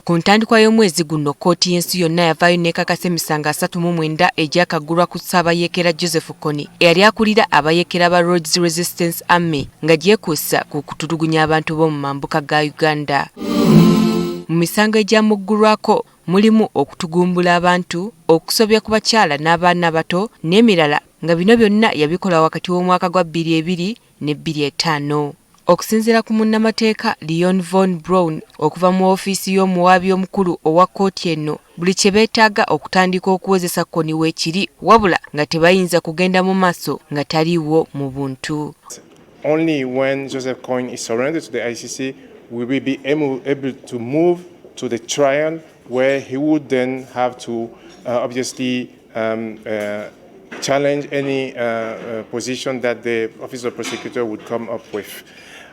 Ku ntandikwa y'omwezi guno kkooti y'ensi yonna yavaayo n'ekakasa emisango 39 egyakagulwa ku Ssaabayeekera Joseph Konye eyali akulira abayeekera ba Lord's Resistance Army nga gyekuusa ku kutulugunya abantu b'omu mambuka ga Uganda. Mu misango egyamuggulwako mulimu okutugumbula abantu, okusobya ku bakyala n'abaana abato n'emirala nga bino byonna yabikola wakati w'omwaka gwa 2002 ne 2005. Okusinziira ku munnamateeka Leon Von Braun okuva mu woofiisi y'omuwaabi omukulu owa kkooti eno, buli kye beetaaga okutandika okuwozesa Kony weekiri wabula nga tebayinza kugenda mu maaso nga taliiwo mu buntu. Only when Joseph Konye is surrendered to the ICC will we be able to move to the trial where he would then have to obviously challenge any position that the Office of Prosecutor would come up with.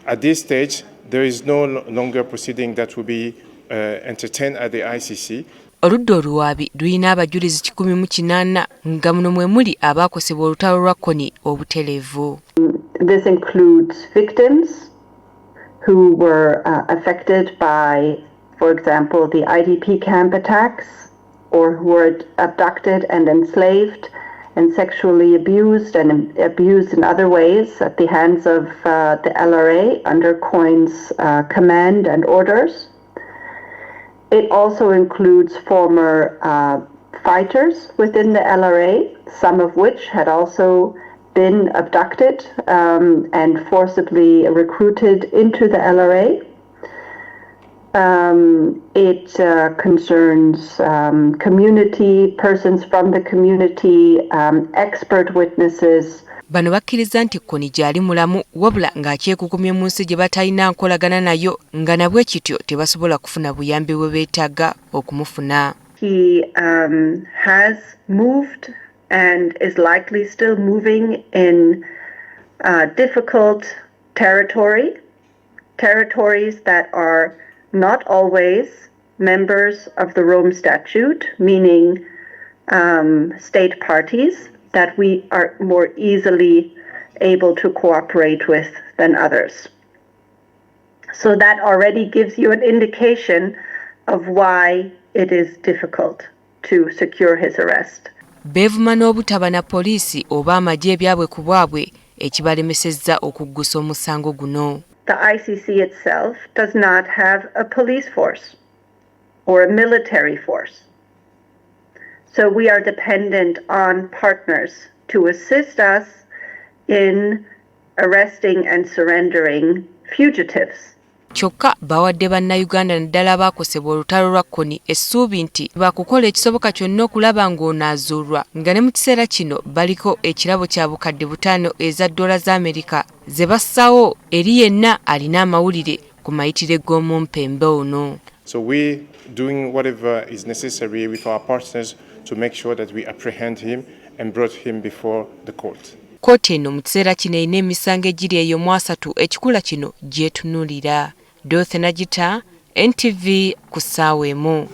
At this stage, there is no longer proceeding that will be entertained at the ICC. Oludda oluwaabi lulina abajulizi 180 nga muno mwe muli abaakosebwa olutalo lwa Kony obutelevu. This includes victims who were affected by, for example, the IDP camp attacks, or who were abducted and enslaved and sexually abused and abused in other ways at the hands of the LRA under Konye's command and orders. It also includes former fighters within the LRA, some of which had also been abducted and forcibly recruited into the LRA. It concerns community, persons from the community, expert witnesses. Bano bakkiriza nti Kony gyali mulamu wabula ng'akyekukumye mu nsi gye batalina nkolagana nayo nga nabwe kityo tebasobola kufuna buyambi bwe beetaaga okumufuna. He has moved and is likely still moving in difficult territories that are not always members of the Rome Statute, meaning state parties that we are more easily able to cooperate with than others. So that already gives you an indication of why it is difficult to secure his arrest. Beevuma n'obutaba na poliisi oba amagye ebyabwe ku bwabwe ekibalemesezza okuggusa omusango guno. The ICC itself does not have a police force or a military force. So we are dependent on partners to assist us in arresting and surrendering fugitives. Kyokka bawadde bannayuganda naddala abaakosebwa olutalo lwa Kony essuubi nti baakukola ekisoboka kyonna okulaba ng'ono azuulwa nga ne mu kiseera kino baliko ekirabo kya bukadde 5 eza dola za Amerika ze bassawo eri yenna alina amawulire ku mayitire g'omumpembe ono. So we doing whatever is necessary with our partners to make sure that we apprehend him and brought him before the court. Kkooti eno mu kiseera kino erina emisango egiri eyo mu 3 ekikula kino gyetunuulira. Dorothy Nagita, NTV ku ssaawa emu.